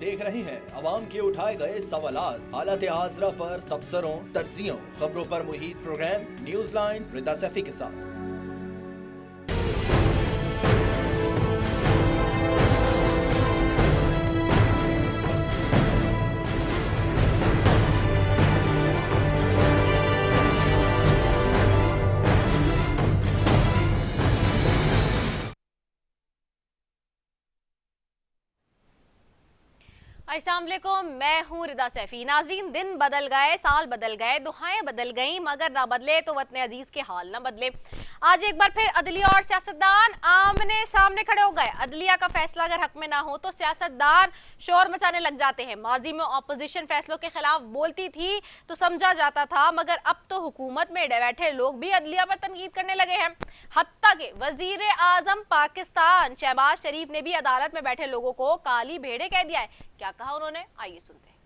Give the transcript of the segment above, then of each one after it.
देख रहे हैं अवाम के उठाए गए सवालात, हालत हाजरा पर तबसरों, तज्जियों, खबरों पर मुहित प्रोग्राम न्यूज लाइन रिदा सैफी के साथ। अस्सलाम वालेकुम, मैं हूँ रिदा सैफी। नाज़रीन, दिन बदल गए, साल बदल गए, दुआएं बदल गईं, मगर ना बदले तो वतन अजीज के हाल ना बदले। आज एक बार फिर अदलिया और सियासतदान आमने सामने खड़े हो गए। अदलिया का फैसला अगर हक में ना हो तो सियासतदान शोर मचाने लग जाते हैं। माजी में अपोजिशन फैसलों के खिलाफ बोलती थी तो समझा जाता था, मगर अब तो हुकूमत में बैठे लोग भी अदलिया पर तनकीद करने लगे हैं। हत्ता के वजीर आजम पाकिस्तान शहबाज शरीफ ने भी अदालत में बैठे लोगों को काली भेड़े कह दिया है। क्या कहा उन्होंने, आइए सुनते हैं।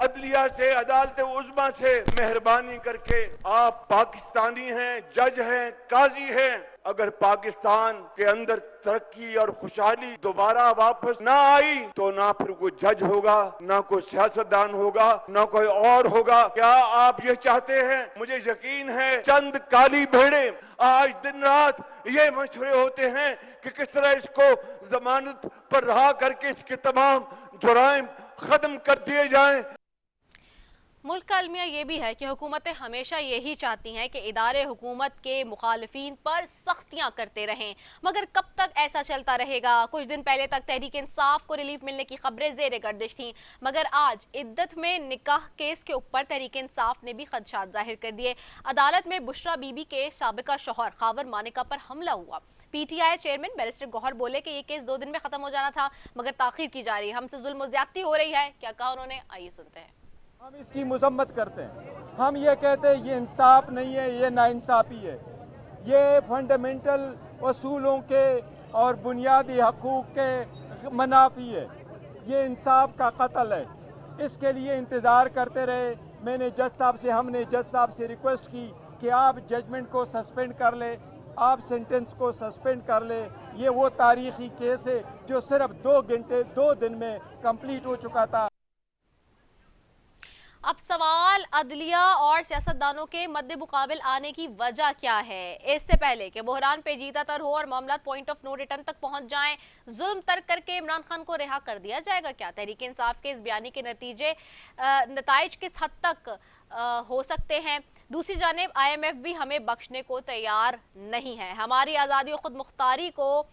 अदलिया से, अदालत उज़्मा से मेहरबानी करके, आप पाकिस्तानी हैं, जज हैं, काजी हैं, अगर पाकिस्तान के अंदर तरक्की और खुशहाली दोबारा वापस ना आई तो ना फिर कोई जज होगा, ना कोई सियासतदान होगा, ना कोई और होगा। क्या आप ये चाहते हैं? मुझे यकीन है चंद काली भेड़े आज दिन रात ये मशवरे होते हैं कि किस तरह इसको जमानत पर रहा करके इसके तमाम जुराइम खत्म कर दिए जाएं। मुल्क का अलमिया ये भी है कि हुकूमतें हमेशा यही चाहती हैं कि इदारे हुकूमत के मुखालिफिन पर सख्तियां करते रहें, मगर कब तक ऐसा चलता रहेगा? कुछ दिन पहले तक तहरीक इंसाफ को रिलीफ मिलने की खबरें जेर गर्दिश थीं, मगर आज इद्दत में निकाह केस के ऊपर तहरीक इंसाफ ने भी खदशात जाहिर कर दिए। अदालत में बुशरा बीबी के साबिका शौहर खावर मानिका पर हमला हुआ। पीटीआई चेयरमैन बैरिस्टर गौहर बोले कि ये केस 2 दिन में खत्म हो जाना था, मगर ताखीर की जा रही है, हमसे जुल्म ज्यादती हो रही है। क्या कहा उन्होंने, आइए सुनते हैं। हम इसकी मजम्मत करते हैं। हम ये कहते हैं ये इंसाफ नहीं है, ये नाइंसाफी है, ये फंडामेंटल असूलों के और बुनियादी हकूक के मनाफी है, ये इंसाफ का कत्ल है। इसके लिए इंतज़ार करते रहे। हमने जज साहब से रिक्वेस्ट की कि आप जजमेंट को सस्पेंड कर ले, आप सेंटेंस को सस्पेंड कर ले। ये वो तारीखी केस है जो सिर्फ 2 दिन में कंप्लीट हो चुका था। अब सवाल अदलिया और सियासतदानों के मद्दे मुकाबिल आने की वजह क्या है? इससे पहले कि बहरान पेचीदा तर हो और मामला पॉइंट ऑफ नो रिटर्न तक पहुंच जाएं, जुल्म तर्क करके इमरान खान को रिहा कर दिया जाएगा क्या? तहरीक इंसाफ के इस बयानी के नतीज किस हद तक हो सकते हैं? दूसरी जानिब IMF भी हमें बख्शने को तैयार नहीं है। हमारी आज़ादी और खुद मुख्तारी को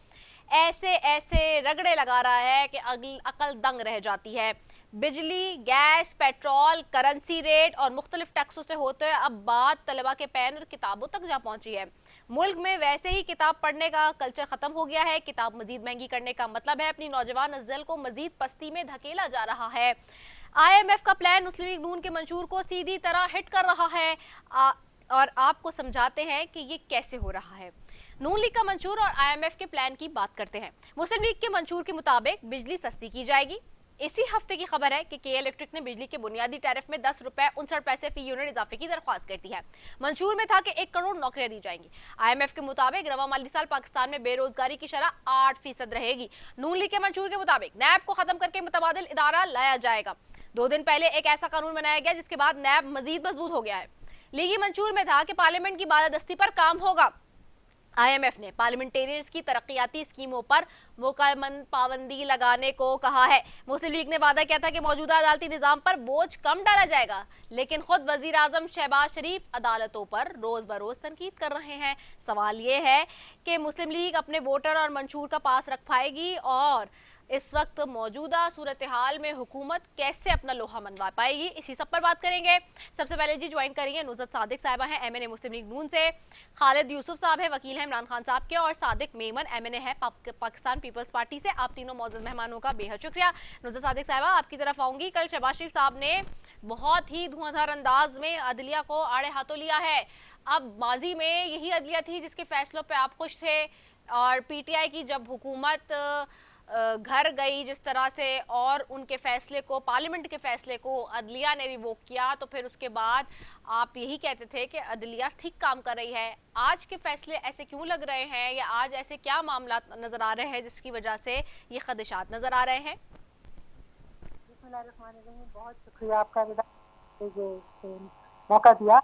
ऐसे रगड़े लगा रहा है कि अकल दंग रह जाती है। बिजली, गैस, पेट्रोल, करेंसी रेट और मुख्तलिफ टैक्सों से होते हुए अब बात तलबा के पेन और किताबों तक जा पहुंची है। मुल्क में वैसे ही किताब पढ़ने का कल्चर खत्म हो गया है। किताब मजीद महंगी करने का मतलब है अपनी नौजवान नस्ल को मजीद पस्ती में धकेला जा रहा है। IMF का प्लान मुस्लिम लीग नून के मंशूर को सीधी तरह हिट कर रहा है और आपको समझाते हैं कि ये कैसे हो रहा है। नून लीग का मंशूर और IMF के प्लान की बात करते हैं। मुस्लिम लीग के मंशूर के मुताबिक बिजली सस्ती की जाएगी। इसी हफ्ते की खबर है कि KE इलेक्ट्रिक ने बिजली के बुनियादी टैरिफ में 10 रुपए 59 पैसे फी यूनिट इजाफे की दरख्वास्त कर दी है। मंशूर में था कि 1 करोड़ नौकरियां दी जाएंगी। IMF के मुताबिक रवा माली साल पाकिस्तान में बेरोजगारी की शरह 8% रहेगी। नून लीग के मंशूर के मुताबिक नैब को खत्म करके मुतबादिल इदारा लाया जाएगा। 2 दिन पहले एक ऐसा कानून बनाया गया जिसके बाद नैब मजीद मजबूत हो गया है। लीगी मंशूर में था कि पार्लियामेंट की बालादस्ती पर काम होगा। IMF ने पार्लियामेंटेरियंस की तरक्याती स्कीमों पर मुकम्मल पाबंदी लगाने को कहा है। मुस्लिम लीग ने वादा किया था कि मौजूदा अदालती निजाम पर बोझ कम डाला जाएगा, लेकिन खुद वजीर आजम शहबाज शरीफ अदालतों पर रोज बरोज तनकीद कर रहे हैं। सवाल ये है कि मुस्लिम लीग अपने वोटर और मंशूर का पास रख पाएगी और इस वक्त मौजूदा सूरत हाल में हुकूमत कैसे अपना लोहा मनवा पाएगी, इसी सब पर बात करेंगे। सबसे पहले जी ज्वाइन करेंगे नुज़रत सादिक साहिबा हैं, MNA मुस्लिम लीग नून से। खालिद यूसुफ साहब हैं, वकील हैं इमरान खान साहब के। और सादिक मेमन MNA है पाकिस्तान पीपल्स पार्टी से। आप तीनों मौजूद मेहमानों का बेहद शुक्रिया। नुज़रत सादिक साहिबा, आपकी तरफ आऊंगी। कल शहबाज शरीफ साहब ने बहुत ही धुआंधार अंदाज में अदलिया को आड़े हाथों लिया है। अब माजी में यही अदलिया थी जिसके फैसलों पर आप खुश थे, और PTI की जब हुकूमत घर गई जिस तरह से और उनके फैसले को, पार्लियामेंट के फैसले को अदलिया ने रिवोक किया, तो फिर उसके बाद आप यही कहते थे कि अदलिया ठीक काम कर रही है। आज के फैसले ऐसे क्यों लग रहे हैं, या आज ऐसे क्या मामला नजर आ रहे हैं जिसकी वजह से ये खदशात नजर आ रहे हैं? बिस्मिल्लाहिर्रहमानिर्रहीम। बहुत शुक्रिया आपका विदा ये मौका दिया।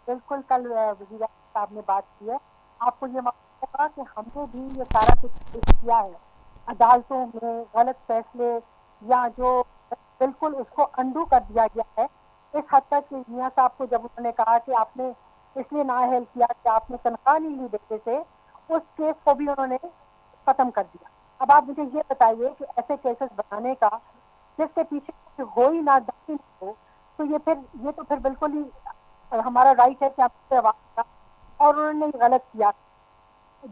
बिल्कुल कल वज़ीर साहब ने बात की है, आपको ये मालूम होगा कि हमने भी ये सारा कुछ पेश किया है अदालतों में, गलत फैसले या जो बिल्कुल उसको अंडू कर दिया गया है। इस हद तक कि मियां साहब को जब उन्होंने कहा कि आपने इसलिए नाअहल किया कि आपने तनख्वाह नहीं ली देते थे, उस केस को भी उन्होंने खत्म कर दिया। अब आप मुझे ये बताइए कि ऐसे केसेस बनाने का जिसके पीछे कुछ हो ही ना, दम ही ना हो, तो ये तो फिर बिल्कुल ही हमारा राइट है कि आप उससे आवाज उठाएं। और उन्होंने गलत किया।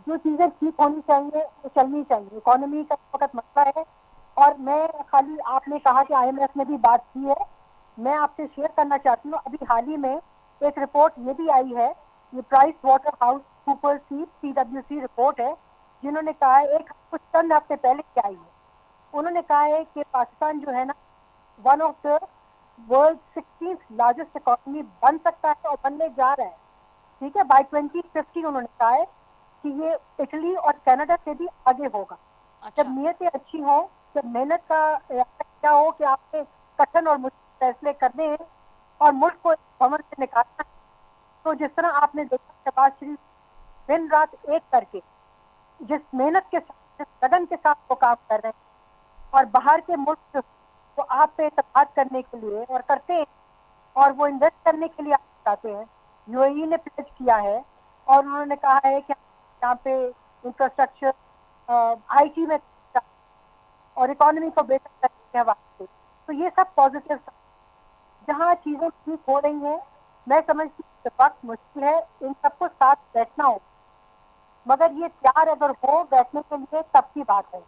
जो चीजें ठीक होनी चाहिए वो चलनी चाहिए। इकोनॉमी का इस वक्त मसला है। और मैं खाली, आपने कहा कि IMF ने भी बात की है, मैं आपसे शेयर करना चाहती हूँ। अभी हाल ही में एक रिपोर्ट ये भी आई है, ये प्राइस वाटर हाउस कूपर्स की PwC रिपोर्ट है, जिन्होंने कहा है, एक कुछ चंद हफ्ते पहले की आई है, उन्होंने कहा है कि पाकिस्तान जो है ना, one of the world 16th largest economy बन सकता है और बनने जा रहा है। ठीक है, बाय 2050 उन्होंने कहा है कि ये इटली और कनाडा से भी आगे होगा। अच्छा। जब नीयतें अच्छी हो, जब मेहनत का क्या हो कि आपने कठिन और मुश्किल फैसले करने हैं और मुल्क को भवन से निकालना है, तो जिस तरह आपने देखा शहबाज शरीफ दिन रात एक करके जिस मेहनत के साथ, जिस लगन के साथ वो काम कर रहे हैं, और बाहर के मुल्क वो आप पे एतमाद करने के लिए और करते हैं और वो इन्वेस्ट करने के लिए आप चाहते हैं। UAE ने प्लेज किया है और उन्होंने कहा है कि यहाँ पे इंफ्रास्ट्रक्चर, IT में और इकोनॉमी को बेहतर करने के वास्ते, तो ये सब पॉजिटिव। जहाँ चीजें ठीक हो रही हैं, मैं समझती हूँ वक्त मुश्किल है, इन सबको साथ बैठना हो, मगर ये प्यार अगर हो बैठने के लिए तब की बात है,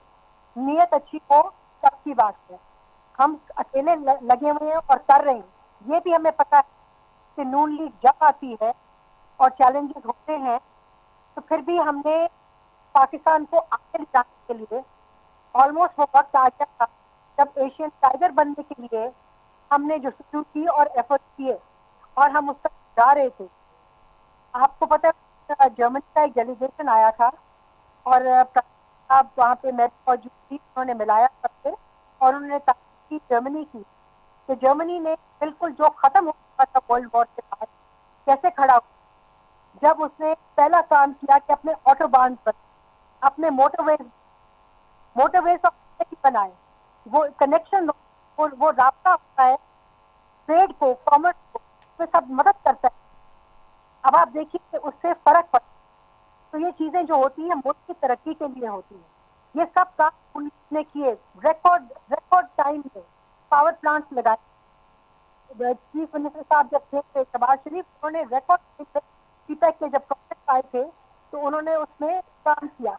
नीयत अच्छी हो तब की बात है। हम अकेले लगे हुए हैं और कर रहे हैं, ये भी हमें पता है कि नून लीग जब आती है और चैलेंजेस होते हैं, तो फिर भी हमने पाकिस्तान को आगे ले जाने के लिए ऑलमोस्ट वो वक्त आ गया था जब एशियन टाइगर बनने के लिए हमने जो शुरू की और एफर्ट किए और हम उस तक जा रहे थे। आपको पता है जर्मनी का एक डेलीगेशन आया था और आप वहाँ पे मैं मौजूद थी, उन्होंने मिलाया सबसे और उन्होंने तारीफ की जर्मनी की, कि जर्मनी ने बिल्कुल जो खत्म हो चुका था वर्ल्ड वॉर के बाद कैसे खड़ा हुआ, जब उसने पहला काम किया कि अपने ऑटोबान पर, अपने मोटरवेज बनाए, वो कनेक्शन, वो रास्ता होता है ट्रेड को, कॉमर्स को, उसमें सब मदद करता है। अब आप देखिए कि उससे फर्क पड़ता है। तो ये चीजें जो होती हैं मुल्क की तरक्की के लिए होती हैं। ये सब काम पुलिस ने किए, रिकॉर्ड टाइम में पावर प्लांट्स लगाए। चीफ मिनिस्टर साहब जब थे शहबाज शरीफ, उन्होंने रिकॉर्ड सीपैक के जब प्रोजेक्ट आए थे तो उन्होंने उसमें काम किया।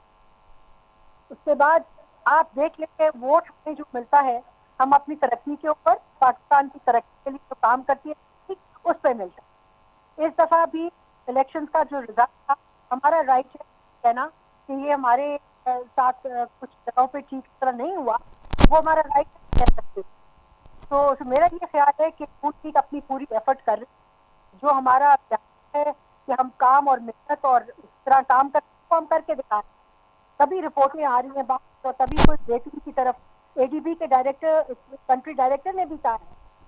उसके बाद आप देख लेंगे वोट हमें जो मिलता है, हम अपनी तरक्की के ऊपर, पाकिस्तान की तरक्की के लिए जो काम करती है उस पर मिलता है। इस दफा भी इलेक्शन का जो रिजल्ट था, हमारा राइट है कहना कि ये हमारे साथ कुछ जगहों पे ठीक तरह नहीं हुआ, वो हमारा राइट है कह सकते। तो मेरा ये ख्याल है कि ठीक अपनी पूरी एफर्ट कर रहे, जो हमारा है कि हम काम और मेहनत और इस तरह काम करके दिखाएं। तभी रिपोर्टें आ रही हैं बात, तो तभी कोई ब्रेकिंग की तरफ ADB के डायरेक्टर, कंट्री डायरेक्टर ने भी कहा है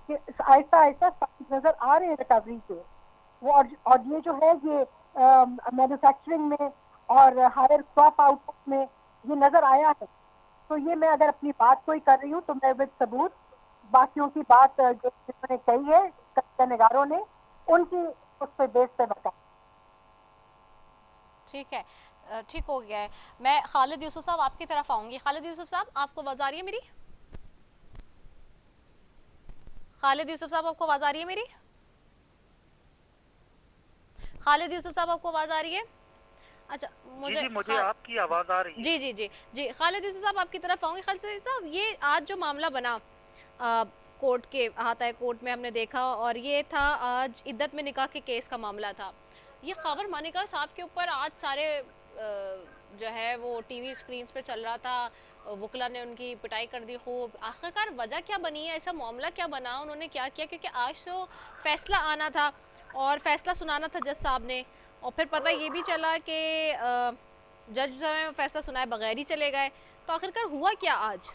कि आहिस्ता आहिस्ता नजर आ रहे हैं रिकवरी के वो। और ये जो है ये मैन्युफैक्चरिंग में और हायर क्रॉप आउटपुट में ये नजर आया है। तो ये मैं अगर अपनी बात कोई कर रही हूँ तो मैं विद सबूत बाकियों की बात जो जिन्होंने कही है कथनकारों ने, उनकी उस पर बेस पे बता। ठीक है, ठीक हो गया है। मैं खालिद यूसुफ साहब आपकी तरफ आऊंगी। खालिद यूसुफ साहब, आपको आवाज आ रही है मेरी? खालिद यूसुफ साहब, आपको आवाज आ रही है मेरी? खालिद यूसुफ साहब, आपको आवाज आ रही है? अच्छा, मुझे आपकी आवाज आ रही है। जी जी जी जी, खालिद यूसुफ साहब आपकी तरफ आऊंगी। खालिद साहब, ये आज जो मामला बना कोर्ट के हाथ आए, कोर्ट में हमने देखा, और ये था आज इद्दत में निकाह के केस का मामला था। ये खबर मानिका साहब के ऊपर आज सारे जो है वो TV स्क्रीन पे चल रहा था, वकला ने उनकी पिटाई कर दी खूब। आखिरकार वजह क्या बनी है, ऐसा मामला क्या बना, उन्होंने क्या किया? क्योंकि आज तो फैसला आना था और फैसला सुनाना था जज साहब ने, और फिर पता ये भी चला कि जज जो है फैसला सुनाए बगैर ही चले गए। तो आखिरकार हुआ क्या आज?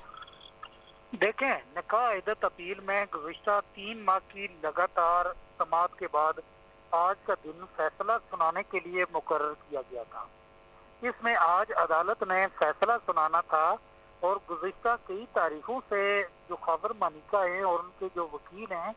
देखें, निकाह इद्दत अपील में गुज़िश्ता 3 माह की लगातार समाअत के बाद आज का दिन फैसला सुनाने के लिए मुकर्रर किया गया था। इसमें आज अदालत ने फैसला सुनाना था और गुज़िश्ता कई तारीखों से जो खबर मानिका हैं और उनके जो वकील हैं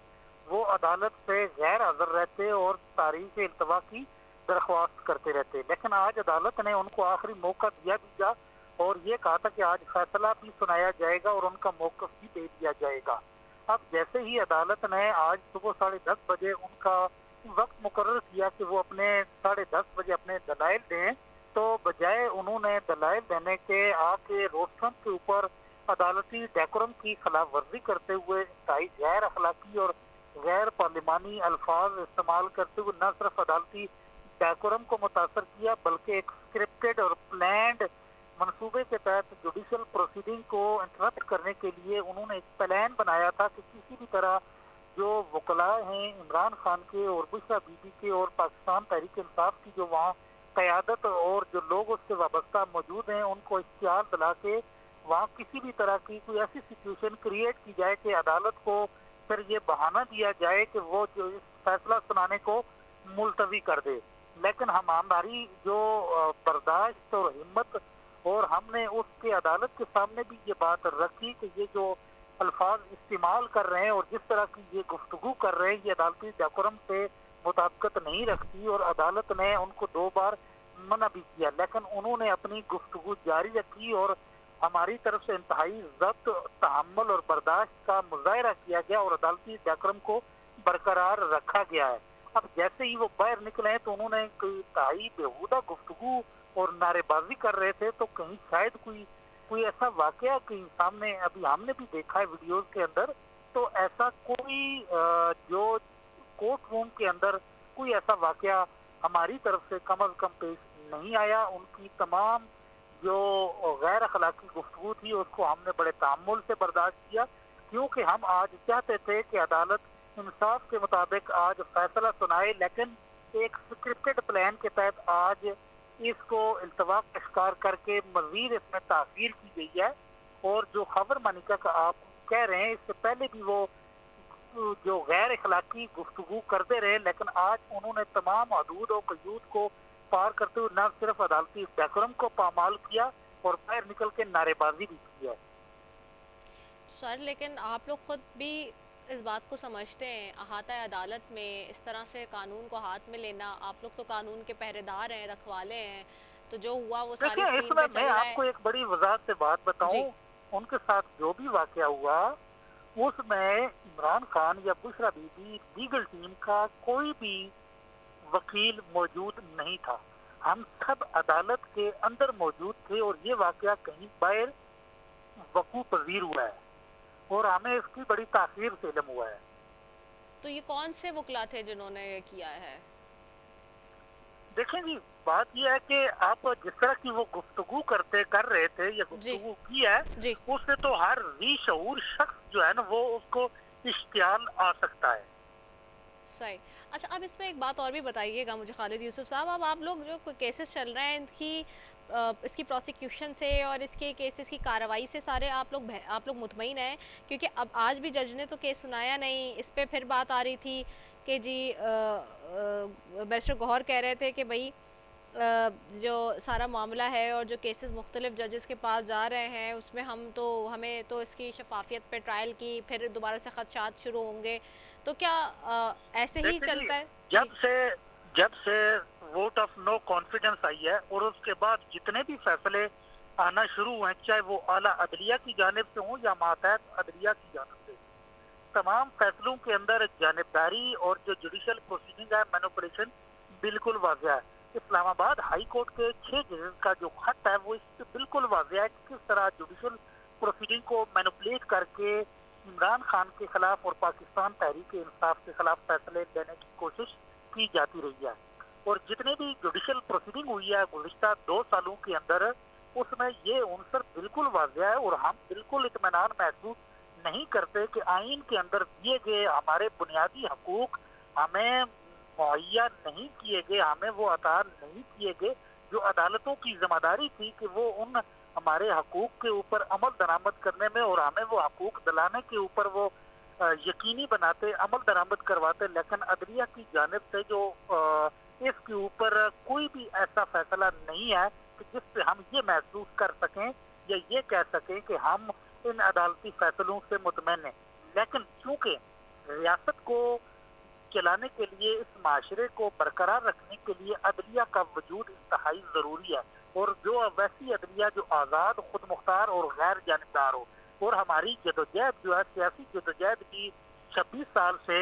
वो अदालत से गैर हाजिर रहते और तारीख इल्तवा की दरख्वास्त करते रहते, लेकिन आज अदालत ने उनको आखिरी मौका दिया और ये कहा था कि आज फैसला भी सुनाया जाएगा और उनका मौक़िफ़ भी दे दिया जाएगा। अब जैसे ही अदालत ने आज सुबह 10:30 बजे उनका वक्त मुकर्रर किया कि वो अपने 10:30 बजे अपने दलाइल दें, तो बजाय उन्होंने दलाइल देने के आके रोस्टम के ऊपर अदालती डेकोरम की खिलाफ वर्जी करते हुए इंतहाई गैर अखलाकी और गैर पार्लिमानी अल्फाज इस्तेमाल करते हुए न सिर्फ अदालती डेकोरम को मुतासर किया बल्कि एक स्क्रिप्टेड और प्लान्ड मंसूबे के तहत जुडिशल प्रोसीडिंग को इंटरप्ट करने के लिए उन्होंने एक प्लान बनाया था कि किसी भी तरह जो वकला हैं इमरान खान के और बुशरा बीबी के और पाकिस्तान तहरीक इंसाफ की जो वहाँ क़यादत और जो लोग उससे वाबस्ता मौजूद हैं उनको इख्तियार दिला के वहाँ किसी भी तरह की कोई ऐसी सिचुएशन क्रिएट की जाए कि अदालत को फिर ये बहाना दिया जाए कि वो जो इस फैसला सुनाने को मुलतवी कर दे। लेकिन हमारी जो बर्दाश्त और हिम्मत और हमने उसके अदालत के सामने भी ये बात रखी कि ये जो अल्फाज इस्तेमाल कर रहे हैं और जिस तरह की ये गुफ्तगू कर रहे हैं ये अदालती डेकोरम से मुताबिकत नहीं रखती और अदालत ने उनको 2 बार मना भी किया, लेकिन उन्होंने अपनी गुफ्तगू जारी रखी और हमारी तरफ से इंतहाई ज़ब्त, तहम्मुल और बर्दाश्त का मुजाहरा किया गया और अदालती डेकोरम को बरकरार रखा गया है। अब जैसे ही वो बाहर निकले हैं तो उन्होंने इंतहाई बेहुदा गुफ्तगू और नारेबाजी कर रहे थे, तो कहीं शायद कोई ऐसा वाकया कहीं सामने अभी हमने भी देखा है वीडियोस के अंदर, तो ऐसा कोई जो कोर्ट रूम के अंदर कोई ऐसा वाकया हमारी तरफ से कम अज कम पेश नहीं आया। उनकी तमाम जो गैर अखलाकी गुफ्तगू थी उसको हमने बड़े तामुल से बर्दाश्त किया, क्योंकि हम आज चाहते थे कि अदालत इंसाफ के मुताबिक आज फैसला सुनाए, लेकिन एक स्क्रिप्टेड प्लान के तहत आज इसको इल्तवा का शिकार करके मजीद इसमें ताखीर की गई है। और जो खबर मानिका का आप कह रहे हैं इससे पहले भी वो जो गैर अखलाकी गुफ्तगू करते रहे, लेकिन आज उन्होंने तमाम हदूद और कयूद को पार करते हुए न सिर्फ अदालती डेकोरम को पामाल किया और बाहर निकल के नारेबाजी भी की है। सर, लेकिन आप लोग खुद भी इस बात को समझते हैं, अहाता अदालत में इस तरह से कानून को हाथ में लेना, आप लोग तो कानून के पहरेदार हैं, रखवाले हैं, तो जो हुआ वो सारी स्क्रीन पे चल रहा है। आपको एक बड़ी वजाहत से बात बताऊं, उनके साथ जो भी वाकया हुआ उसमें इमरान खान या बुशरा बीबी लीगल टीम का कोई भी वकील मौजूद नहीं था, हम सब अदालत के अंदर मौजूद थे और ये वाकया कहीं बाहर वकू पजीर हुआ है और हमें इसकी बड़ी तासीर से इल्म हुआ है। तो ये कौन से वकला थे जिन्होंने ये किया है? देखें जी, बात यह है कि आप जिस तरह की वो गुफ्तगू कर रहे थे या गुफ्तगू की है, उससे तो हर शऊर शख्स जो है ना वो उसको इश्तियाल आ सकता है। सही। अच्छा, अब इसमें एक बात और भी बताइएगा मुझे खालिद यूसुफ साहब, अब आप लोग जो केसेस चल रहे हैं इसकी प्रोसिक्यूशन से और इसके केसेस की कार्रवाई से सारे आप लोग मुतमईन हैं? क्योंकि अब आज भी जज ने तो केस सुनाया नहीं, इस पे फिर बात आ रही थी कि जी बैरिस्टर गौहर कह रहे थे कि भाई जो सारा मामला है और जो केसेस मुख्तलिफ जजेस के पास जा रहे हैं उसमें हमें तो इसकी शफाफियत पे ट्रायल की फिर दोबारा से खदशात शुरू होंगे, तो क्या ऐसे ही चलता है? जब से वोट ऑफ नो कॉन्फिडेंस आई है और उसके बाद जितने भी फैसले आना शुरू हुए, चाहे वो आला अदलिया की जानिब से हों या मातहत अदलिया की जानिब से, तमाम फैसलों के अंदर जानिबदारी और जो जुडिशल प्रोसीडिंग है, मैनिपुलेशन बिल्कुल वाज़ेह है। इस्लामाबाद हाई कोर्ट के 6 जजेस का जो खत है वो इससे बिल्कुल वाज़ेह है कि किस तरह जुडिशल प्रोसीडिंग को मैनिपुलेट करके इमरान खान के खिलाफ और पाकिस्तान तहरीक इंसाफ के खिलाफ फैसले लेने की कोशिश की जाती रही है। और जितने भी जुडिशल प्रोसीडिंग हुई है गुज़िश्ता 2 सालों के अंदर, उसमें ये उनसर बिल्कुल वाज़ेह है और हम बिल्कुल इत्मीनान महसूस नहीं करते कि आइन के अंदर दिए गए हमारे बुनियादी हकूक हमें मुहैया नहीं किए गए, हमें वो अता नहीं किए गए जो अदालतों की जिम्मेदारी थी कि वो उन हमारे हकूक के ऊपर अमल दरामद करने में और हमें वो हकूक दिलाने के ऊपर वो यकीनी बनाते, अमल दरामद करवाते, लेकिन अदलिया की जानिब से जो इसके ऊपर कोई भी ऐसा फैसला नहीं है कि जिससे हम ये महसूस कर सकें या ये कह सकें कि हम इन अदालती फैसलों से मुतमईन हैं। लेकिन चूंकि रियासत को चलाने के लिए, इस माशरे को बरकरार रखने के लिए अदलिया का वजूद इंतहाई ज़रूरी है, और जो वैसी अदलिया जो आज़ाद, खुद मुख्तार और गैर जानिबदार हो। और हमारी जदोजहद जो है, सियासी जदोजहद की 26 साल से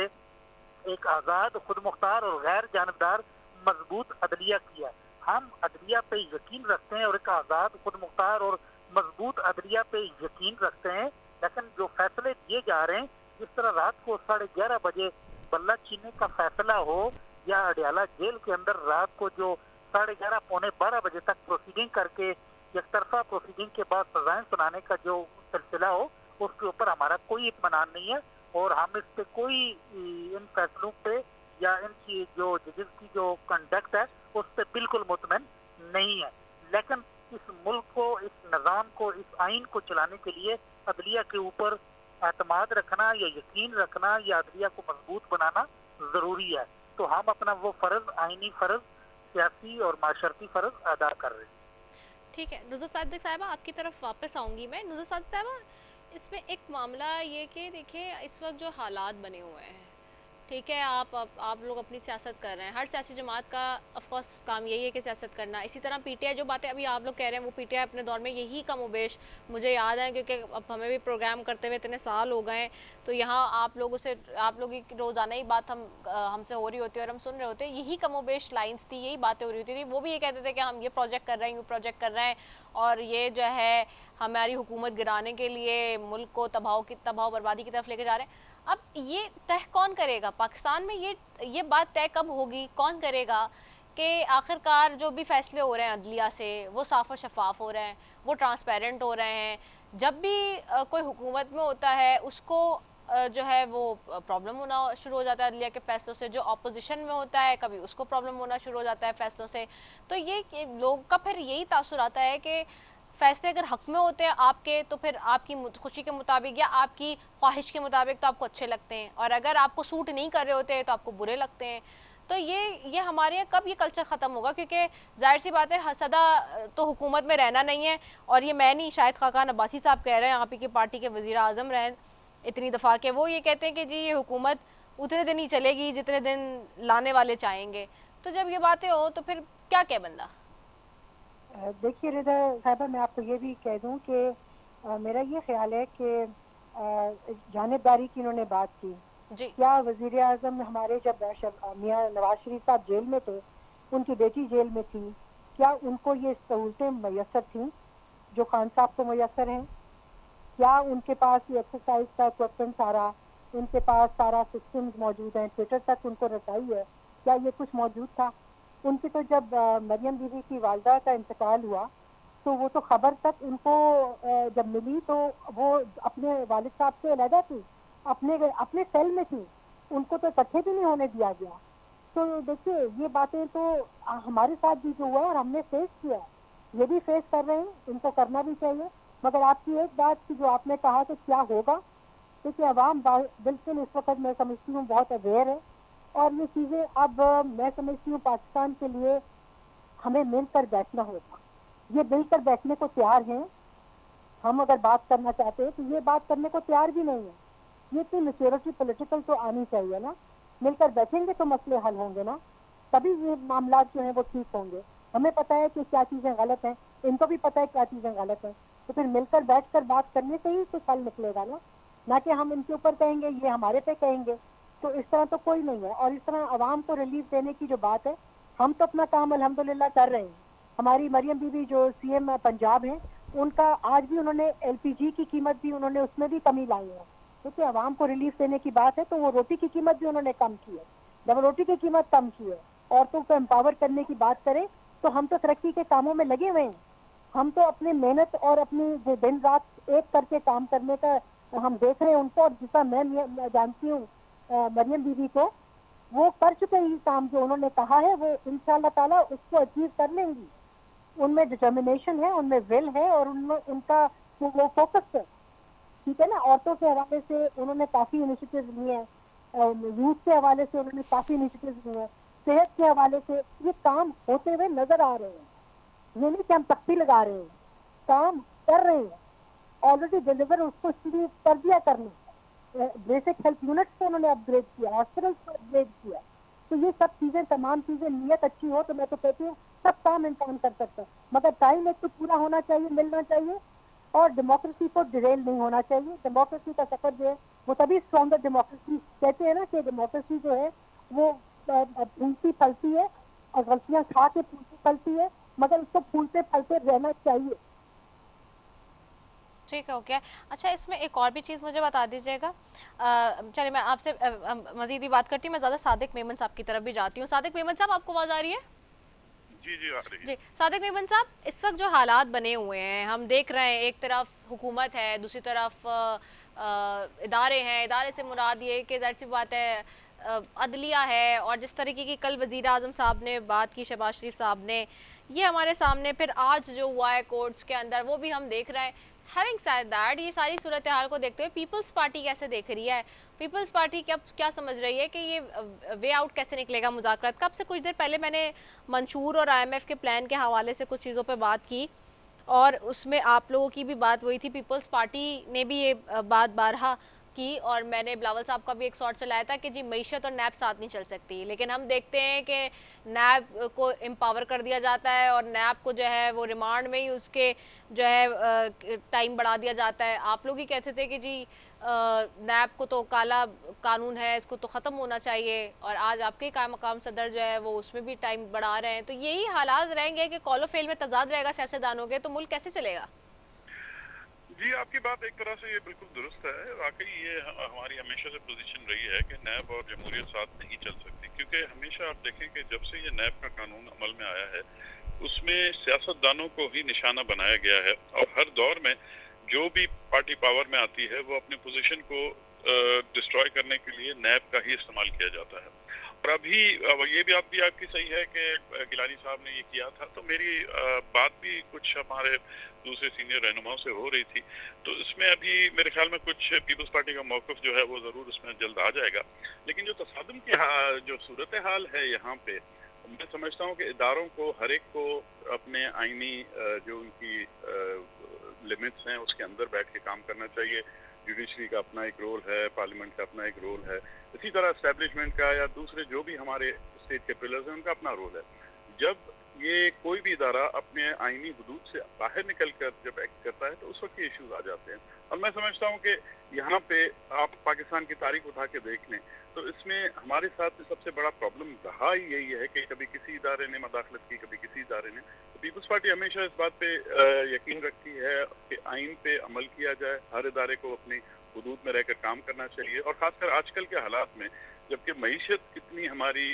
एक आज़ाद, खुद मुख्तार और गैर जानिबदार मजबूत अदलिया की है। हम अदलिया पे यकीन रखते हैं और एक आज़ाद, खुद मुख्तार और मजबूत अदलिया पे यकीन रखते हैं। लेकिन जो फैसले दिए जा रहे हैं, जिस तरह रात को 11:30 बजे बल्ला छीनने का फैसला हो, या अडियाला जेल के अंदर रात को जो 11:30 पौने 12 बजे तक प्रोसीडिंग करके एक तरफा प्रोसीडिंग के बाद सजाएं सुनाने का जो सिलसिला हो, उसके ऊपर हमारा कोई इत्मीनान नहीं है, और हम इस पे कोई इन फैसलों पे या इनकी जो जजेस की जो कंडक्ट है उस पर बिल्कुल मुतमईन नहीं है। लेकिन इस मुल्क को, इस निज़ाम को, इस आइन को चलाने के लिए अदलिया के ऊपर एतमाद रखना या यकीन रखना या अदलिया को मजबूत बनाना ज़रूरी है। तो हम अपना वो फ़र्ज़, आइनी फ़र्ज़, सियासी और माशरती फ़र्ज़ अदा कर रहे हैं। ठीक है, नुज़रत सादिक साहिबा, आपकी तरफ वापस आऊँगी मैं। नुज़रत सादिक साहिबा, इसमें एक मामला ये कि देखिए इस वक्त जो हालात बने हुए हैं, ठीक है, आप लोग अपनी सियासत कर रहे हैं, हर सियासी जमात का ऑफ कोर्स काम यही है कि सियासत करना। इसी तरह पीटीआई जो बातें अभी आप लोग कह रहे हैं, वो पीटीआई अपने दौर में यही कम उबेश मुझे याद है, क्योंकि अब हमें भी प्रोग्राम करते हुए इतने साल हो गए, तो यहाँ आप लोगों की रोज़ाना ही बात हमसे हो रही होती है और हम सुन रहे होते हैं, यही कम उबेश लाइन्स थी, यही बातें हो रही होती थी। वो भी ये कहते थे कि हम ये प्रोजेक्ट कर रहे हैं, ये प्रोजेक्ट कर रहे हैं, और ये जो है हमारी हुकूमत गिराने के लिए मुल्क को तबाह बर्बादी की तरफ लेके जा रहे हैं। अब ये तय कौन करेगा पाकिस्तान में, ये बात तय कब होगी, कौन करेगा कि आखिरकार जो भी फैसले हो रहे हैं अदलिया से वो साफ और शफाफ हो रहे हैं, वो ट्रांसपेरेंट हो रहे हैं। जब भी कोई हुकूमत में होता है उसको जो है वो प्रॉब्लम होना शुरू हो जाता है अदलिया के फैसलों से, जो अपोजिशन में होता है कभी उसको प्रॉब्लम होना शुरू हो जाता है फैसलों से। तो ये लोग का फिर यही तासुर आता है कि फैसले अगर हक में होते हैं आपके, तो फिर आपकी खुशी के मुताबिक या आपकी ख्वाहिश के मुताबिक तो आपको अच्छे लगते हैं, और अगर आपको सूट नहीं कर रहे होते तो आपको बुरे लगते हैं। तो ये हमारे यहाँ कब ये कल्चर ख़त्म होगा, क्योंकि जाहिर सी बात है सदा तो हुकूमत में रहना नहीं है। और ये मैं नहीं, शायद खाकान अब्बासी साहब कह रहे हैं, यहाँ की पार्टी के वज़ीर आज़म रहे इतनी दफ़ा के, वो ये कहते हैं कि जी ये हुकूमत उतने दिन ही चलेगी जितने दिन लाने वाले चाहेंगे। तो जब ये बातें हो तो फिर क्या कहे बंदा। देखिए रिदा साहिबा, मैं आपको ये भी कह दूं कि मेरा ये ख्याल है कि जानिबदारी की इन्होंने बात की जी। क्या वज़ीर आज़म हमारे जब मियां नवाज शरीफ साहब जेल में थे, उनकी बेटी जेल में थी, क्या उनको ये सहूलतें मैसर थीं जो खान साहब को मैसर हैं? क्या उनके पास ये एक्सरसाइज का इक्विपमेंट सारा, उनके पास सारा सिस्टम्स मौजूद हैं, ट्विटर तक उनको रसाई है, क्या ये कुछ मौजूद था? उनकी तो जब मरियम बीबी की वालदा का इंतकाल हुआ तो वो तो खबर तक उनको जब मिली तो वो अपने वालिद साहब से अलहदा थी, अपने सेल में थी, उनको तो इकट्ठे भी नहीं होने दिया गया। तो देखिए ये बातें तो हमारे साथ भी जो हुआ और हमने फेस किया, ये भी फेस कर रहे हैं, इनको करना भी चाहिए। मगर आपकी एक बात की जो आपने कहा कि क्या होगा, देखिए अवाम बिल्कुल इस वक्त मैं समझती हूँ बहुत अवेयर है, और ये चीज़ें अब मैं समझती हूँ पाकिस्तान के लिए हमें मिलकर बैठना होगा। ये मिलकर बैठने को तैयार हैं, हम अगर बात करना चाहते हैं तो ये बात करने को तैयार भी नहीं है। ये इतनी मेच्योरिटी पॉलिटिकल तो आनी चाहिए ना, मिलकर बैठेंगे तो मसले हल होंगे ना, तभी ये मामला जो है वो ठीक होंगे। हमें पता है कि क्या चीज़ें गलत हैं, इनको भी पता है क्या चीज़ें गलत हैं, तो फिर मिलकर बैठकर बात करने से ही कुछ हल निकलेगा ना कि हम इनके ऊपर कहेंगे, ये हमारे पे कहेंगे। तो इस तरह तो कोई नहीं है। और इस तरह आवाम को रिलीफ देने की जो बात है, हम तो अपना काम अल्हम्दुलिल्लाह कर रहे हैं। हमारी मरियम बीबी जो सीएम पंजाब हैं, उनका आज भी उन्होंने एलपीजी की कीमत भी उन्होंने उसमें भी कमी लाई है, क्योंकि आवाम को रिलीफ देने की बात है। तो वो रोटी की कीमत भी उन्होंने कम की है, जब रोटी की कीमत कम की है, औरतों को एम्पावर करने की बात करें तो हम तो तरक्की के कामों में लगे हुए हैं। हम तो अपनी मेहनत और अपनी जो दिन रात एक करके काम करने का हम देख रहे हैं उनको, और जितना मैं जानती हूँ मरियम बीबी को, वो कर चुके ही काम जो उन्होंने कहा है, वो इंशाअल्लाह ताला उसको अचीव कर लेंगी। उनमें डिटर्मिनेशन है, उनमें विल है और उनमें उनका वो फोकस है। ठीक है ना। औरतों के हवाले से उन्होंने काफी इनिशिएटिव लिए हैं, यूथ के हवाले से उन्होंने काफी इनिशिएटिव लिए हैं, सेहत के हवाले से ये काम होते हुए नजर आ रहे हैं। ये नहीं कि हम तख्ती लगा रहे हैं, काम कर रहे हैं, ऑलरेडी डिलीवर उसको शुरू कर दिया करने। बेसिक हेल्थ यूनिट्स को उन्होंने अपग्रेड किया, हॉस्पिटल्स को अपग्रेड किया। तो ये सब चीजें, तमाम चीजें, नीयत अच्छी हो तो मैं तो कहती हूँ सब काम इंसान कर सकता है, मगर टाइम एक तो पूरा होना चाहिए, मिलना चाहिए, और डेमोक्रेसी को डिरेल नहीं होना चाहिए। डेमोक्रेसी का सफर जो है वो तभी स्ट्रॉन्गर डेमोक्रेसी कहते हैं ना, कि डेमोक्रेसी जो है वो फूलती फलती है और गलतियां खा के फूलती फलती है, मगर उसको फूलते फलते रहना चाहिए। ठीक है, ओके। अच्छा, इसमें एक और भी चीज़ मुझे बता दीजिएगा। चलिए मैं आपसे मजीद ही बात करती हूँ। मैं ज़्यादा सादिक मेमन साहब की तरफ भी जाती हूँ। सादिक मेमन साहब, आपको आवाज़ आ रही है? जी जी आ रही है। जी सादिक मेमन साहब, इस वक्त जो हालात बने हुए हैं, हम देख रहे हैं, एक तरफ हुकूमत है, दूसरी तरफ इदारे हैं। इदारे से मुराद ये कि जाहिर सी बात है अदलिया है, और जिस तरीके की कल वज़ीर आज़म साहब ने बात की, शहबाज शरीफ साहब ने, ये हमारे सामने फिर आज जो हुआ है कोर्ट्स के अंदर वो भी हम देख रहे हैं। हैविंग सेड दैट, ये सारी सूरत हाल को देखते हुए पीपल्स पार्टी कैसे देख रही है? पीपल्स पार्टी क्या समझ रही है कि ये वे आउट कैसे निकलेगा मुज़ाकरात का? अब से कुछ देर पहले मैंने मंशूर और IMF के प्लान के हवाले से कुछ चीज़ों पे बात की, और उसमें आप लोगों की भी बात हुई थी। पीपल्स पार्टी ने भी ये बात बारहा की, और मैंने बिलावल साहब का भी एक शॉट चलाया था कि जी मईशत और नैब साथ नहीं चल सकती। लेकिन हम देखते हैं कि नैब को एम्पावर कर दिया जाता है, और नैब को जो है वो रिमांड में ही उसके जो है टाइम बढ़ा दिया जाता है। आप लोग ही कहते थे कि जी नैब को तो काला कानून है, इसको तो ख़त्म होना चाहिए, और आज आपके मकाम सदर जो है वो उसमें भी टाइम बढ़ा रहे हैं। तो यही हालात रहेंगे कि कॉलो फेल में तजाद रहेगा सियासतदानों के, तो मुल्क कैसे चलेगा? जी, आपकी बात एक तरह से ये बिल्कुल दुरुस्त है। वाकई ये हमारी हमेशा से पोजीशन रही है कि नैब और जमहूरियत साथ नहीं चल सकती, क्योंकि हमेशा आप देखें कि जब से ये नैब का कानून अमल में आया है उसमें सियासतदानों को ही निशाना बनाया गया है, और हर दौर में जो भी पार्टी पावर में आती है वो अपनी पोजीशन को डिस्ट्रॉय करने के लिए नैब का ही इस्तेमाल किया जाता है। और अभी ये भी आपकी सही है कि गिलानी साहब ने ये किया था, तो मेरी बात भी कुछ हमारे दूसरे सीनियर रहनुमाओं से हो रही थी, तो इसमें अभी मेरे ख्याल में कुछ पीपल्स पार्टी का मौक़िफ़ जो है वो ज़रूर इसमें जल्द आ जाएगा। लेकिन जो तसादुम की जो सूरत हाल है यहाँ पे, मैं समझता हूँ कि इदारों को, हर एक को अपने आईनी जो उनकी लिमिट्स हैं उसके अंदर बैठ के काम करना चाहिए। जुडिशरी का अपना एक रोल है, पार्लियामेंट का अपना एक रोल है, इसी तरह एस्टेब्लिशमेंट का या दूसरे जो भी हमारे स्टेट के पिलर्स हैं उनका अपना रोल है। जब ये कोई भी इदारा अपने आईनी हुदूद से बाहर निकल कर जब एक्ट करता है तो उस वक्त ये इश्यूज आ जाते हैं। और मैं समझता हूँ कि यहाँ पे आप पाकिस्तान की तारीख उठा के देख लें तो इसमें हमारे साथ सबसे बड़ा प्रॉब्लम रहा ही यही है कि कभी किसी इदारे ने मदाखलत की, कभी किसी इदारे ने। तो पीपल्स पार्टी हमेशा इस बात पे यकीन रखती है कि आइन पे अमल किया जाए, हर इदारे को अपनी हुदूद में रहकर काम करना चाहिए। और खासकर आजकल के हालात में जबकि मईशत इतनी हमारी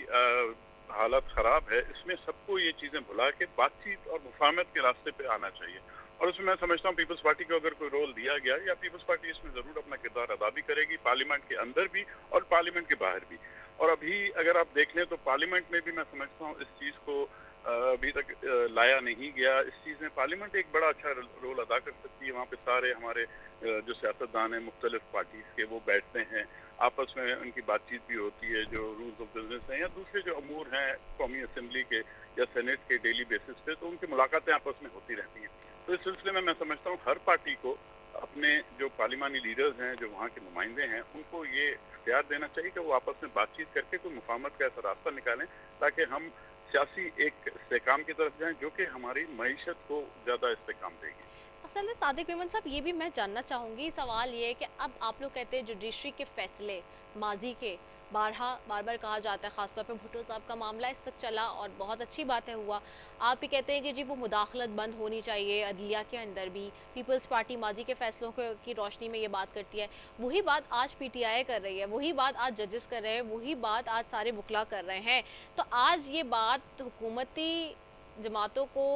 हालत ख़राब है, इसमें सबको ये चीज़ें भुला के बातचीत और मुफाहमत के रास्ते पे आना चाहिए। और उसमें मैं समझता हूँ पीपल्स पार्टी को अगर कोई रोल दिया गया, या पीपल्स पार्टी इसमें ज़रूर अपना किरदार अदा भी करेगी, पार्लियामेंट के अंदर भी और पार्लियामेंट के बाहर भी। और अभी अगर आप देख लें तो पार्लियामेंट में भी मैं समझता हूँ इस चीज़ को अभी तक लाया नहीं गया। इस चीज़ में पार्लियामेंट एक बड़ा अच्छा रोल अदा कर सकती है। वहाँ पे सारे हमारे जो सियासतदान हैं मुख्तलिफ पार्टीज़ के, वो बैठते हैं, आपस में उनकी बातचीत भी होती है, जो रूल्स ऑफ बिजनेस हैं या दूसरे जो अमूर हैं कौमी असम्बली के या सेनेट के डेली बेसिस पे, तो उनकी मुलाकातें आपस में होती रहती हैं। तो इस सिलसिले में मैं समझता हूँ हर पार्टी को अपने जो पार्लिमानी लीडर्स हैं, जो वहाँ के नुमाइंदे हैं, उनको ये इख्तियार देना चाहिए कि वो आपस में बातचीत करके कोई मुफाहमत का ऐसा रास्ता निकालें ताकि हम सियासी एक इस्तेकाम की तरफ जाएं जो कि हमारी मईशत को ज़्यादा इस्तेकाम देगी। असल में सादिक मेमन साहब, ये भी मैं जानना चाहूँगी, सवाल ये है कि अब आप लोग कहते हैं जुडिशरी के फैसले माजी के बार बार कहा जाता है, ख़ासतौर पे भुट्टो साहब का मामला इस तक चला और बहुत अच्छी बात है हुआ। आप ही कहते हैं कि जी वो मुदाखलत बंद होनी चाहिए अदलिया के अंदर भी। पीपल्स पार्टी माजी के फैसलों की रोशनी में ये बात करती है। वही बात आज PTI कर रही है, वही बात आज जजेस कर रहे हैं, वही बात आज सारे वकला कर रहे हैं। तो आज ये बात हुकूमती जमातों को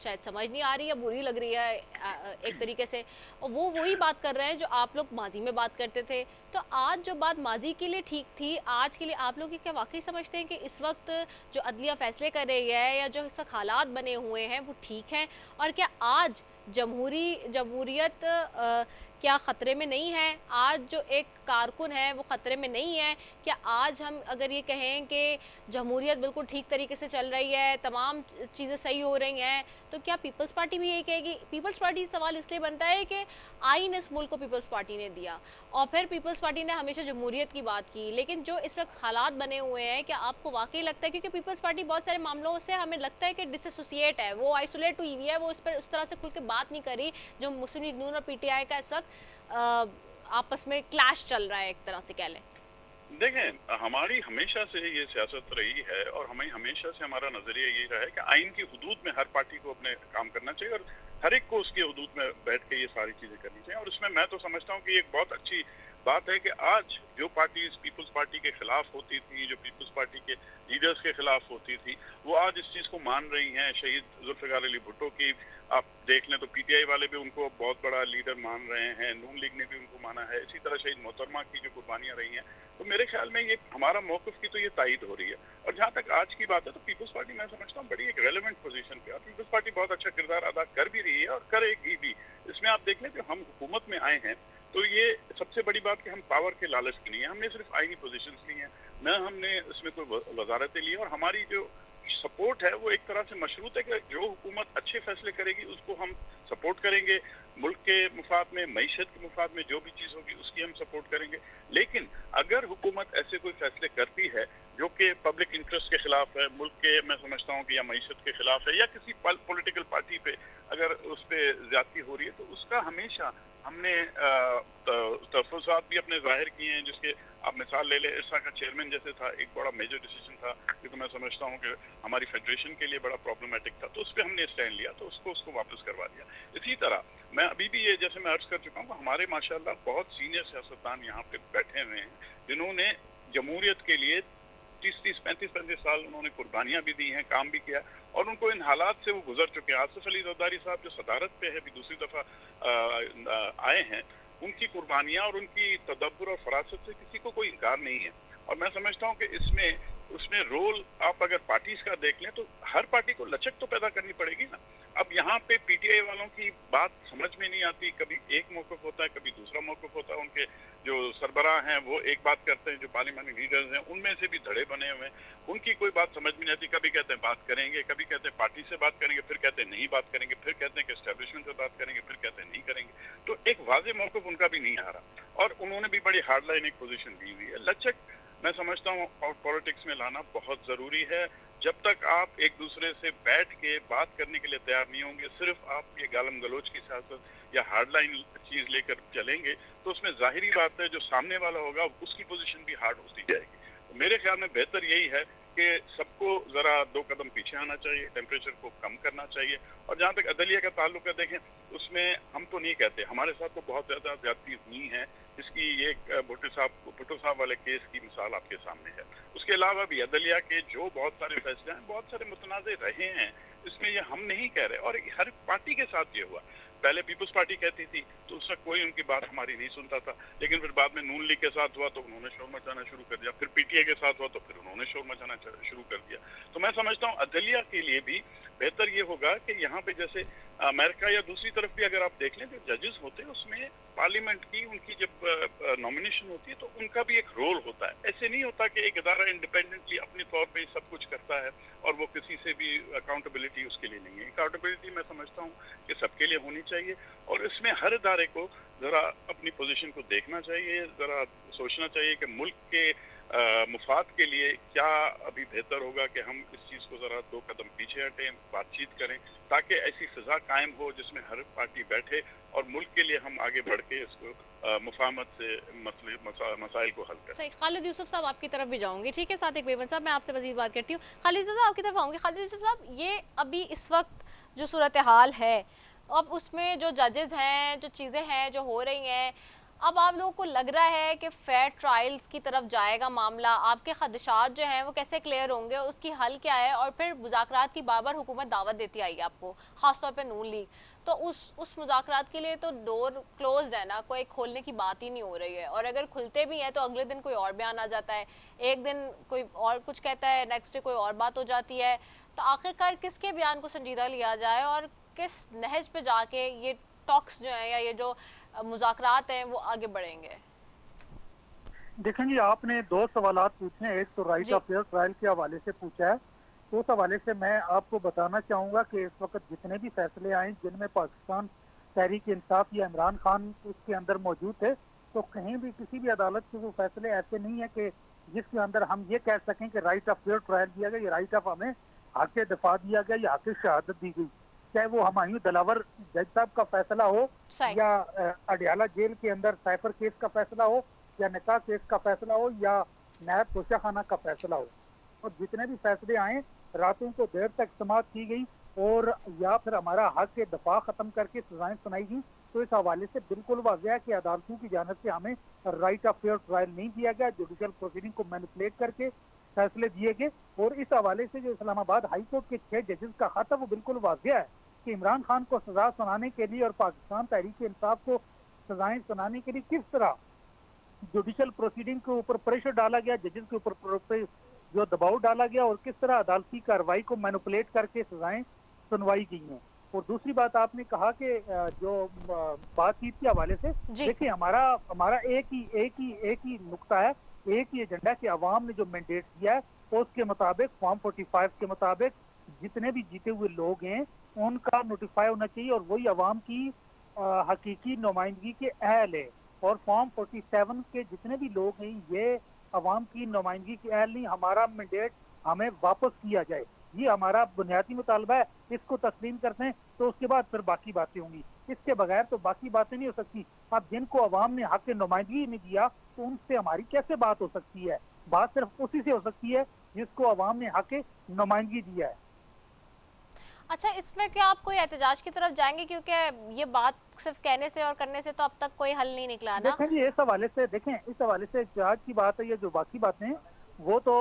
शायद समझ नहीं आ रही है, बुरी लग रही है एक तरीके से, और वो वही बात कर रहे हैं जो आप लोग माजी में बात करते थे। तो आज जो बात माजी के लिए ठीक थी, आज के लिए आप लोग क्या वाकई समझते हैं कि इस वक्त जो अदलिया फैसले कर रही है या जो इस वक्त हालात बने हुए हैं वो ठीक हैं? और क्या आज जमहूरियत क्या ख़तरे में नहीं है? आज जो एक कारकुन है वो ख़तरे में नहीं है? क्या आज हम अगर ये कहें कि जमहूरियत बिल्कुल ठीक तरीके से चल रही है, तमाम चीज़ें सही हो रही हैं, तो क्या पीपल्स पार्टी भी यही कहेगी? पीपल्स पार्टी सवाल इसलिए बनता है कि आइन इस मुल्क को पीपल्स पार्टी ने दिया और फिर पीपल्स पार्टी ने हमेशा जमहूरियत की बात की, लेकिन जो इस वक्त हालात बने हुए हैं, क्या आपको वाकई लगता है, क्योंकि पीपल्स पार्टी बहुत सारे मामलों से हमें लगता है कि डिसोसिएट है, वो आइसोलेट हुई हुई है, वो इस पर उस तरह से खुल के बात नहीं करी जो मुस्लिम लीग नून और पीटीआई का इस वक्त आपस में क्लैश चल रहा है, एक तरह से कह लें? देखें, हमारी हमेशा से ये सियासत रही है और हमें हमेशा से हमारा नजरिया ये रहा है कि आइन की हुदूद में हर पार्टी को अपने काम करना चाहिए और हर एक को उसकी हुदूद में बैठ के ये सारी चीजें करनी चाहिए। और इसमें मैं तो समझता हूँ कि एक बहुत अच्छी बात है कि आज जो पार्टी पीपल्स पार्टी के खिलाफ होती थी, जो पीपल्स पार्टी के लीडर्स के खिलाफ होती थी, वो आज इस चीज को मान रही हैं। शहीद जुल्फिकार अली भुट्टो की आप देख लें तो पीटीआई वाले भी उनको बहुत बड़ा लीडर मान रहे हैं, नून लीग ने भी उनको माना है। इसी तरह शहीद मोहतरमा की जो कुर्बानियां रही हैं, तो मेरे ख्याल में ये हमारा मौक़िफ़ की तो ये तायद हो रही है। और जहाँ तक आज की बात है तो पीपल्स पार्टी मैं समझता हूँ बड़ी एक रेलेवेंट पोजीशन पे है। पीपल्स पार्टी बहुत अच्छा किरदार अदा कर भी रही है और करेगी भी। इसमें आप देख लें कि हम हुकूमत में आए हैं तो ये सबसे बड़ी बात कि हम पावर के लालच में नहीं है, हमने सिर्फ आईनी पोजीशंस ली हैं, न हमने इसमें कोई वजारतें ली, और हमारी जो सपोर्ट है वो एक तरह से मशरूत है कि जो हुकूमत अच्छे फैसले करेगी उसको हम सपोर्ट करेंगे, मुल्क के मुफाद में, मईशत के मुफाद में जो भी चीज़ होगी उसकी हम सपोर्ट करेंगे। लेकिन अगर हुकूमत ऐसे कोई फैसले करती है जो कि पब्लिक इंटरेस्ट के खिलाफ है, मुल्क के मैं समझता हूँ कि या मईशत के खिलाफ है, या किसी पॉलिटिकल पार्टी पे अगर उस पर ज्यादती हो रही है, तो उसका हमेशा हमने तहफ़्फ़ुज़ात भी अपने जाहिर किए हैं। जिसके आप मिसाल ले लें, इरसा का चेयरमैन जैसे था, एक बड़ा मेजर डिसीजन था कि तो मैं समझता हूँ कि हमारी फेडरेशन के लिए बड़ा प्रॉब्लमेटिक था, तो उस पर हमने स्टैंड लिया, तो उसको वापस करवा दिया। इसी तरह मैं अभी भी ये जैसे मैं अर्ज कर चुका हूँ, हमारे माशाल्लाह बहुत सीनियर सियासतदान यहाँ पे बैठे हुए हैं जिन्होंने जमहूरियत के लिए 35 साल उन्होंने कुर्बानियां भी दी हैं, काम भी किया, और उनको इन हालात से वो गुजर चुके हैं। आसिफ अली ज़रदारी साहब जो सदारत पे है, अभी दूसरी दफा आए हैं, उनकी कुर्बानियां और उनकी तदब्बुर और फरासत से किसी को कोई इनकार नहीं है। और मैं समझता हूँ कि उसमें रोल आप अगर पार्टीज का देख लें तो हर पार्टी को लचक तो पैदा करनी पड़ेगी ना। अब यहाँ पे पीटीआई वालों की बात समझ में नहीं आती, कभी एक मौक़िफ़ होता है, कभी दूसरा मौक़िफ़ होता है। उनके जो सरबराह हैं वो एक बात करते हैं, जो पार्लियामेंटी लीडर्स हैं उनमें से भी धड़े बने हुए हैं, उनकी कोई बात समझ में नहीं आती। कभी कहते हैं बात करेंगे, कभी कहते हैं पार्टी से बात करेंगे, फिर कहते हैं नहीं बात करेंगे, फिर कहते हैं कि एस्टेब्लिशमेंट से बात करेंगे, फिर कहते हैं नहीं करेंगे। तो एक वाज़ेह मौक़िफ़ उनका भी नहीं आ रहा, और उन्होंने भी बड़ी हार्ड लाइन एक पोजीशन ली हुई है। लचक मैं समझता हूँ और पॉलिटिक्स में लाना बहुत ज़रूरी है। जब तक आप एक दूसरे से बैठ के बात करने के लिए तैयार नहीं होंगे, सिर्फ आप ये गालम गलोच की सियासत या हार्ड लाइन चीज़ लेकर चलेंगे, तो उसमें जाहिरी बात है जो सामने वाला होगा उसकी पोजीशन भी हार्ड होती जाएगी। तो मेरे ख्याल में बेहतर यही है कि सबको ज़रा 2 कदम पीछे आना चाहिए, टेम्परेचर को कम करना चाहिए। और जहाँ तक अदलिया का ताल्लुक है, देखें उसमें हम तो नहीं कहते, हमारे साथ तो बहुत ज़्यादा ज्यादती हुई है। इसकी ये भुट्टो साहब वाले केस की मिसाल आपके सामने है। उसके अलावा भी अदलिया के जो बहुत सारे फैसले हैं, बहुत सारे मुतनाज़े रहे हैं, इसमें ये हम नहीं कह रहे, और हर पार्टी के साथ ये हुआ। पहले पीपल्स पार्टी कहती थी तो उसका कोई उनकी बात हमारी नहीं सुनता था, लेकिन फिर बाद में नून लीग के साथ हुआ तो उन्होंने शोर मचाना शुरू कर दिया, फिर पीटीआई के साथ हुआ तो फिर उन्होंने शोर मचाना शुरू कर दिया। तो मैं समझता हूँ अदलिया के लिए भी बेहतर ये होगा कि यहाँ पे जैसे अमेरिका या दूसरी तरफ भी अगर आप देख लें, जो जजेस होते हैं उसमें पार्लियामेंट की उनकी जब नॉमिनेशन होती है तो उनका भी एक रोल होता है। ऐसे नहीं होता कि एक इदारा इंडिपेंडेंटली अपने तौर पे सब कुछ करता है और वो किसी से भी अकाउंटेबिलिटी उसके लिए नहीं है। अकाउंटेबिलिटी मैं समझता हूँ कि सबके लिए होनी चाहिए, और इसमें हर इदारे को ज़रा अपनी पोजीशन को देखना चाहिए, ज़रा सोचना चाहिए कि मुल्क के मुफाद के लिए क्या अभी बेहतर होगा कि हम इस चीज़ को ज़रा 2 कदम पीछे हटें, बातचीत करें, ताकि ऐसी फिजा कायम हो जिसमें हर पार्टी बैठे और मुल्क के लिए हम आगे बढ़ के इसको मुफाहमत से मसाइल को हल करें। सही। खालिद यूसुफ साहब आपकी तरफ भी जाऊंगी, ठीक है, साथ एक बेबन साहब मैं आपसे मज़ीद बात करती हूँ। खालिद यूसुफ साहब आपकी तरफ आऊँगी। खालिद यूसुफ साहब, ये अभी इस वक्त जो सूरत हाल है, अब उसमें जो जजेस हैं, जो चीज़ें हैं जो हो रही हैं, अब आप लोगों को लग रहा है कि फेयर ट्रायल्स की तरफ जाएगा मामला? आपके खदशात जो हैं वो कैसे क्लियर होंगे, उसकी हल क्या है? और फिर मुज़ाकरात की बार बार हुकूमत दावत देती आई है आपको, खासतौर पे नून लीग, तो उस मुज़ाकरात के लिए तो डोर क्लोज्ड है ना, कोई खोलने की बात ही नहीं हो रही है। और अगर खुलते भी हैं तो अगले दिन कोई और बयान आ जाता है, एक दिन कोई और कुछ कहता है, नेक्स्ट डे कोई और बात हो जाती है। तो आखिरकार किसके बयान को संजीदा लिया जाए और किस नहज पे जाके ये टॉक्स जो है या ये जो मुज़ाकरात हैं वो आगे बढ़ेंगे? देखें जी, आपने दो सवालात पूछे हैं, एक तो राइट ऑफ फेयर ट्रायल के हवाले से पूछा है। तो उस हवाले से मैं आपको बताना चाहूँगा कि इस वक्त जितने भी फैसले आए जिनमें पाकिस्तान तहरीक इंसाफ या इमरान खान उसके अंदर मौजूद थे, तो कहीं भी किसी भी अदालत के वो फैसले ऐसे नहीं है कि जिसके अंदर हम ये कह सकें कि राइट ऑफ फेयर ट्रायल दिया गया, या राइट ऑफ हमें हक दफा दिया गया या हक शहादत दी गई। चाहे वो हुमायूं दिलावर जज साहब का फैसला हो, या अडियाला जेल के अंदर साइफर केस का फैसला हो, या निकाह केस का फैसला हो, या नायब तोशाखाना का फैसला हो, और जितने भी फैसले आए रातों को देर तक समाअत की गई और या फिर हमारा हक के दफा खत्म करके सजाएं सुनाई गई। तो इस हवाले से बिल्कुल वाज़ेह है कि अदालतों की जानिब से हमें राइट ऑफ फेयर ट्रायल नहीं दिया गया, जुडिशल प्रोसीडिंग को मैनिपुलेट करके फैसले दिए गए। और इस हवाले से जो इस्लामाबाद हाई कोर्ट के 6 जजेस का खत है वो बिल्कुल वाज़ेह है कि इमरान खान को सजा सुनाने के लिए और पाकिस्तान तहरीक इंसाफ को सजाएं सुनाने के लिए किस तरह जुडिशल प्रोसीडिंग के ऊपर प्रेशर डाला गया, जजेस के ऊपर जो दबाव डाला गया, और किस तरह अदालती कार्रवाई को मैनिपुलेट करके सजाएं सुनवाई की हैं। और दूसरी बात आपने कहा कि जो बातचीत के हवाले से, देखिए हमारा एक ही नुक्ता है, एक ही एजेंडा कि अवाम ने जो मैंडेट दिया है उसके मुताबिक फॉर्म 45 के मुताबिक जितने भी जीते हुए लोग हैं उनका नोटिफाई होना चाहिए और वही अवाम की हकीकी नुमाइंदगी के अहल है। और फॉर्म 47 के जितने भी लोग हैं ये अवाम की नुमाइंदगी के अहल नहीं। हमारा मैंडेट हमें वापस किया जाए, ये हमारा बुनियादी मुतालबा है। इसको तस्लीम करते हैं तो उसके बाद फिर बाकी बातें होंगी, इसके बगैर तो बाकी बातें नहीं हो सकती। अब जिनको अवाम ने हक नुमाइंदगी नहीं दिया तो उनसे हमारी कैसे बात हो सकती है? बात सिर्फ उसी से हो सकती है जिसको अवाम ने हक नुमाइंदगी दिया है। अच्छा, इसमें क्या आप कोई एहतजाज की तरफ जाएंगे, क्योंकि ये बात सिर्फ कहने से और करने से तो अब तक कोई हल नहीं निकला ना? देखें जी, इस हवाले से एहतजाज की बात है, ये जो बाकी बातें हैं वो तो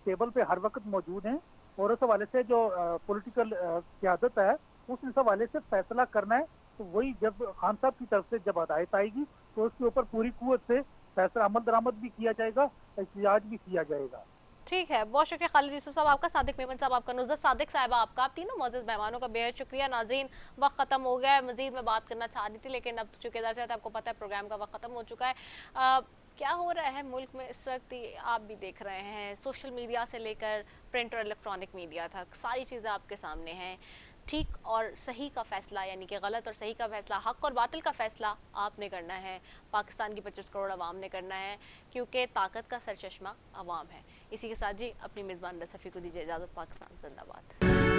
टेबल पे हर वक्त मौजूद हैं। और उस हवाले से जो पॉलिटिकल क़यादत है उस हवाले से फैसला करना है, तो वही जब खान साहब की तरफ से जब हदायत आएगी तो उसके ऊपर पूरी कुव्वत से फैसला अमल दरामद भी किया जाएगा, एहतजाज भी किया जाएगा। ठीक है, बहुत शुक्रिया खालिद यूसुफ साहब आपका, सादिक मेमन साहब आपका, नुज़रत सादिक साहिबा आपका, आप तीनों मौजूद मेहमानों का बेहद शुक्रिया। नाज़रीन, वक्त खत्म हो गया है, मजीद मैं बात करना चाह रही थी लेकिन अब चूंकि आपको पता है प्रोग्राम का वक्त खत्म हो चुका है। क्या हो रहा है मुल्क में इस वक्त आप भी देख रहे हैं, सोशल मीडिया से लेकर प्रिंट और इलेक्ट्रॉनिक मीडिया तक सारी चीज़ें आपके सामने हैं। ठीक और सही का फैसला, यानी कि गलत और सही का फैसला, हक और बातिल का फैसला आपने करना है, पाकिस्तान की 25 करोड़ आवाम ने करना है, क्योंकि ताकत का सरचश्मा आवाम है। इसी के साथ जी अपनी मेज़बान रसफ़ी को दीजिए इजाज़त। पाकिस्तान जिंदाबाद।